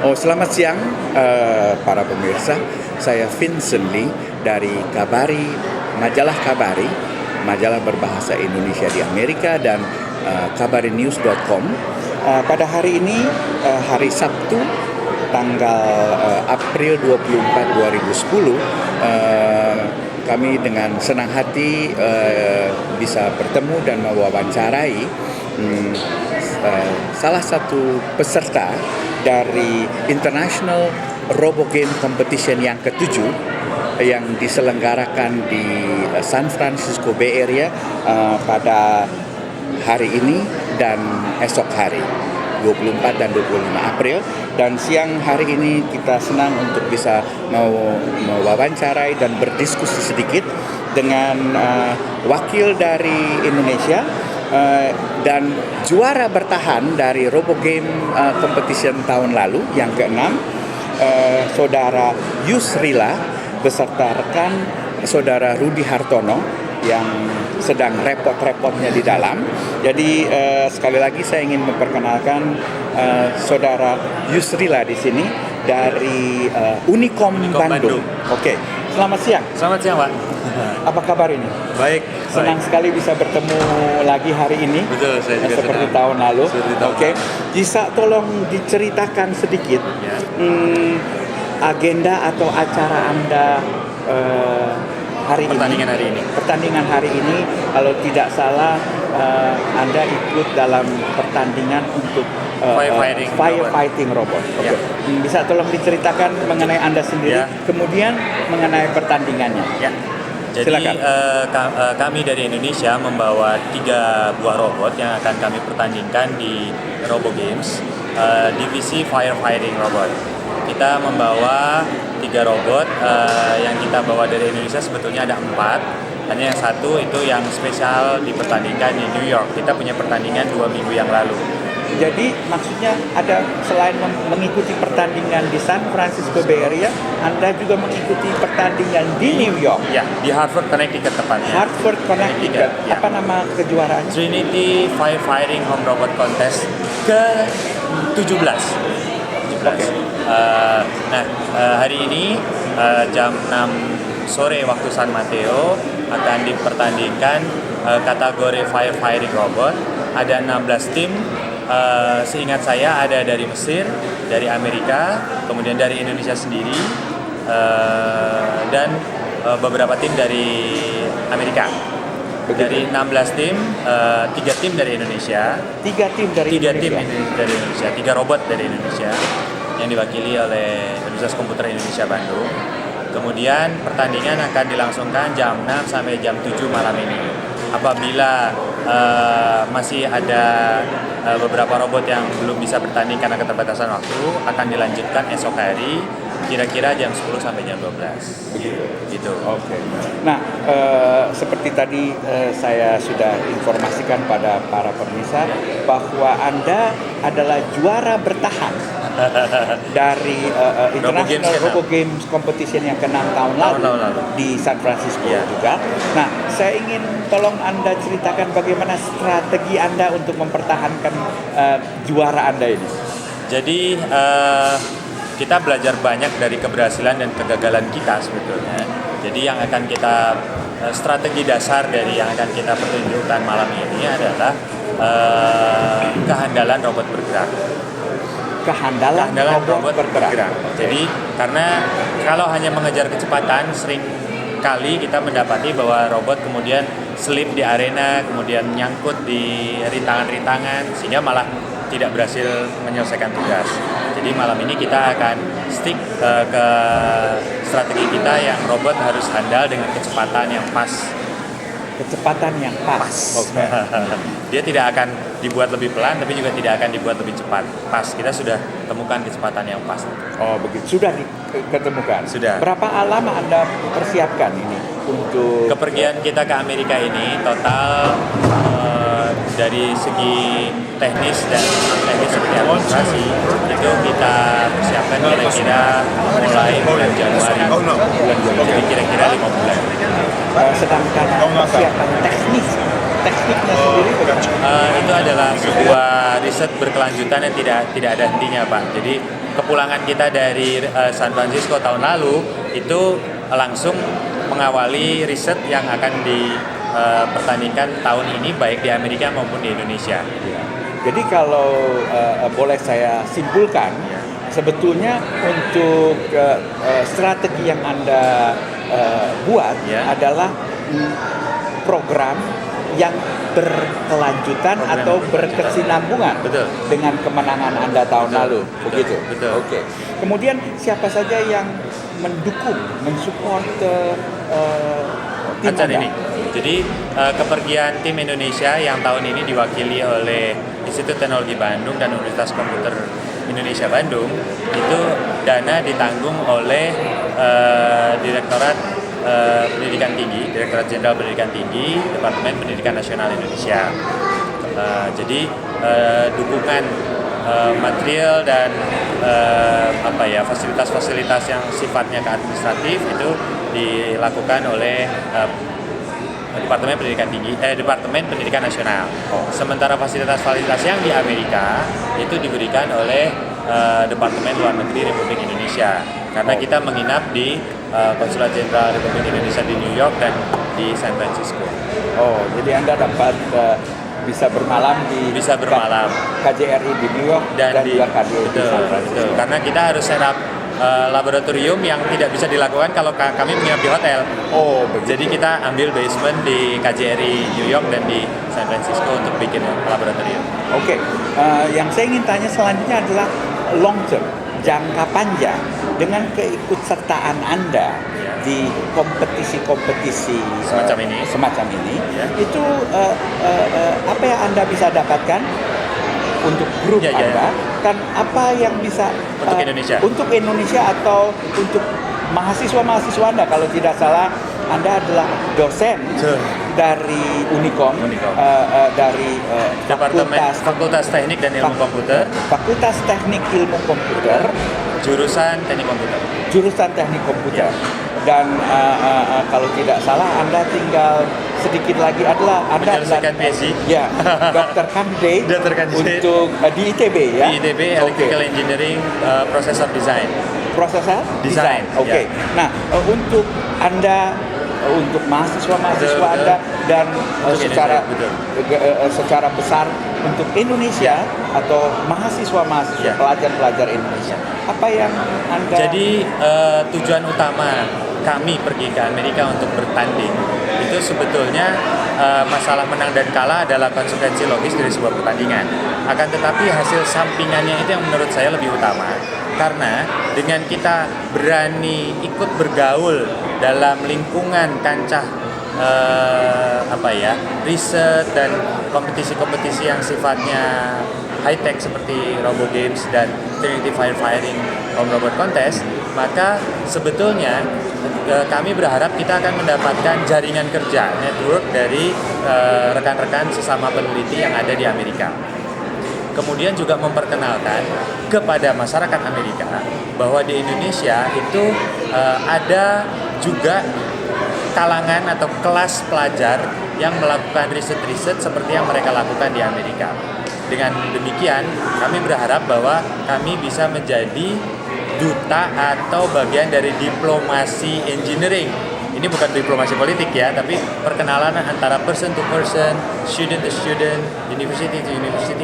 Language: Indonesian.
Selamat siang para pemirsa. Saya Vincent Lee dari Kabari, majalah Kabari, majalah berbahasa Indonesia di Amerika, dan kabarinews.com. Pada hari ini, hari Sabtu, tanggal April 24, 2010, kami dengan senang hati bisa bertemu dan mewawancarai salah satu peserta dari International Robo Game Competition yang ke-7 yang diselenggarakan di San Francisco Bay Area pada hari ini dan esok hari 24 dan 25 April. Dan siang hari ini kita senang untuk bisa mewawancarai dan berdiskusi sedikit dengan wakil dari Indonesia dan juara bertahan dari Robo Game Competition tahun lalu yang ke-6, Saudara Yusrila beserta rekan Saudara Rudi Hartono yang sedang repot-repotnya di dalam. Jadi sekali lagi saya ingin memperkenalkan Saudara Yusrila di sini dari Unicom Bandung. Oke. Selamat siang. Selamat siang, Pak. Apa kabar ini? Baik. Senang sekali bisa bertemu lagi hari ini. Betul, saya juga seperti senang. tahun lalu. Oke. Lalu. Bisa tolong diceritakan sedikit Ya. agenda atau acara Anda hari Pertandingan ini. hari ini. Pertandingan hari ini, kalau tidak salah Anda ikut dalam pertandingan untuk firefighting robot. Oke. Ya. Bisa tolong diceritakan mengenai Anda sendiri, Ya. kemudian mengenai pertandingannya. Ya. Jadi Silakan. kami dari Indonesia membawa 3 buah robot yang akan kami pertandingkan di Robo Games, divisi firefighting robot. Kita membawa 3 robot, yang kita bawa dari Indonesia sebetulnya ada 4. Hanya yang satu itu yang spesial dipertandingkan di New York. Kita punya pertandingan 2 minggu yang lalu. Jadi maksudnya ada selain mengikuti pertandingan di San Francisco Bay Area, Anda juga mengikuti pertandingan di New York. Ya, di Hartford, Connecticut tepatnya. Hartford, Connecticut. Ya. Apa nama kejuaraannya? Trinity Firefighting Home Robot Contest ke-17. Oke. Hari ini jam 6 sore waktu San Mateo akan dipertandingkan kategori firefighting robot. Ada 16 tim. Seingat saya ada dari Mesir, dari Amerika, kemudian dari Indonesia sendiri, dan beberapa tim dari Amerika. Dari 16 tim, 3 tim dari Indonesia. 3 tim dari 3 tim Indonesia. dari Indonesia, 3 robot dari Indonesia yang diwakili oleh Universitas Komputer Indonesia Bandung. Kemudian pertandingan akan dilangsungkan jam 6 sampai jam 7 malam ini. Apabila masih ada beberapa robot yang belum bisa bertanding karena keterbatasan waktu, akan dilanjutkan esok hari kira-kira jam 10 sampai jam 12. Gitu. Oke. Nah, seperti tadi saya sudah informasikan pada para pemirsa bahwa Anda adalah juara bertahan dari International Robo Games Competition yang ke-6 tahun lalu di San Francisco juga. Nah, saya ingin tolong Anda ceritakan bagaimana strategi Anda untuk mempertahankan juara Anda ini. Jadi kita belajar banyak dari keberhasilan dan kegagalan kita sebetulnya. Jadi yang akan kita strategi dasar dari yang akan kita pertunjukkan malam ini adalah kehandalan robot bergerak. Kehandalan robot bergerak. Jadi karena kalau hanya mengejar kecepatan, sering kali kita mendapati bahwa robot kemudian slip di arena, kemudian nyangkut di rintangan-rintangan, sehingga malah tidak berhasil menyelesaikan tugas. Jadi malam ini kita akan stick ke strategi kita yang robot harus handal dengan kecepatan yang pas. Kecepatan yang pas. Okay. Dia tidak akan dibuat lebih pelan, tapi juga tidak akan dibuat lebih cepat. Pas, kita sudah temukan kecepatan yang pas. Oh begitu, sudah diketemukan? Sudah. Berapa lama Anda persiapkan ini untuk kepergian kita ke Amerika ini total dari segi teknis seperti administrasi itu kita persiapkan kira-kira mulai bulan Januari. Jadi kira-kira 5 bulan. Sedangkan persiapan tekniknya sendiri itu adalah sebuah riset berkelanjutan yang tidak ada hentinya, Pak. Jadi kepulangan kita dari San Francisco tahun lalu itu langsung mengawali riset yang akan dipertandingkan tahun ini baik di Amerika maupun di Indonesia. Jadi kalau boleh saya simpulkan, sebetulnya untuk strategi yang Anda buat adalah program yang berkelanjutan atau berkesinambungan dengan kemenangan Anda tahun lalu, begitu. Betul. Oke. Kemudian siapa saja yang mendukung, mensupport tim acara Anda? ini? Jadi kepergian tim Indonesia yang tahun ini diwakili oleh Institut Teknologi Bandung dan Universitas Komputer Indonesia Bandung itu dana ditanggung oleh Direktorat Pendidikan Tinggi, Direktorat Jenderal Pendidikan Tinggi, Departemen Pendidikan Nasional Indonesia. Jadi dukungan material dan fasilitas-fasilitas yang sifatnya keadministratif itu dilakukan oleh Departemen Pendidikan Tinggi, Departemen Pendidikan Nasional. Sementara fasilitas-fasilitas yang di Amerika itu diberikan oleh Departemen Luar Negeri Republik Indonesia. Karena kita menginap di Konsulat Jenderal Republik Indonesia di New York dan di San Francisco. Oh, jadi Anda dapat bisa bermalam di KJRI di New York dan juga KJRI di San Francisco. Betul. Karena kita harus setup laboratorium yang tidak bisa dilakukan kalau kami menginap di hotel. Oh, begitu. Jadi kita ambil basement di KJRI New York dan di San Francisco untuk bikin laboratorium. Oke, yang saya ingin tanya selanjutnya adalah long term, jangka panjang, dengan keikutsertaan Anda di kompetisi-kompetisi semacam ini, itu apa yang Anda bisa dapatkan untuk grup Anda, dan apa yang bisa untuk Indonesia atau untuk mahasiswa-mahasiswa Anda? Kalau tidak salah, Anda adalah dosen dari Unicom, dari Fakultas Teknik dan Ilmu Komputer, Fakultas Teknik Ilmu Komputer, jurusan Teknik Komputer. Dan kalau tidak salah Anda tinggal sedikit lagi adalah Anda menyelesaikan PhD. Ya, Dr. Candidate untuk di ITB ya. Di ITB Electrical Engineering Processor Design. Design. Oke. Nah, untuk Anda, untuk mahasiswa-mahasiswa Anda dan secara besar untuk Indonesia atau mahasiswa-mahasiswa pelajar-pelajar Indonesia, apa yang Anda? Jadi tujuan utama kami pergi ke Amerika untuk bertanding itu sebetulnya masalah menang dan kalah adalah konsekuensi logis dari sebuah pertandingan. Akan tetapi hasil sampingannya itu yang menurut saya lebih utama. Karena dengan kita berani ikut bergaul dalam lingkungan kancah riset dan kompetisi-kompetisi yang sifatnya high tech seperti Robo Games dan Trinity Firefighting Home Robot Contest, maka sebetulnya kami berharap kita akan mendapatkan jaringan kerja, network dari rekan-rekan sesama peneliti yang ada di Amerika. Kemudian juga memperkenalkan kepada masyarakat Amerika bahwa di Indonesia itu ada juga kalangan atau kelas pelajar yang melakukan riset-riset seperti yang mereka lakukan di Amerika. Dengan demikian, kami berharap bahwa kami bisa menjadi duta atau bagian dari diplomasi engineering. Ini bukan diplomasi politik ya, tapi perkenalan antara person to person, student to student, university to university.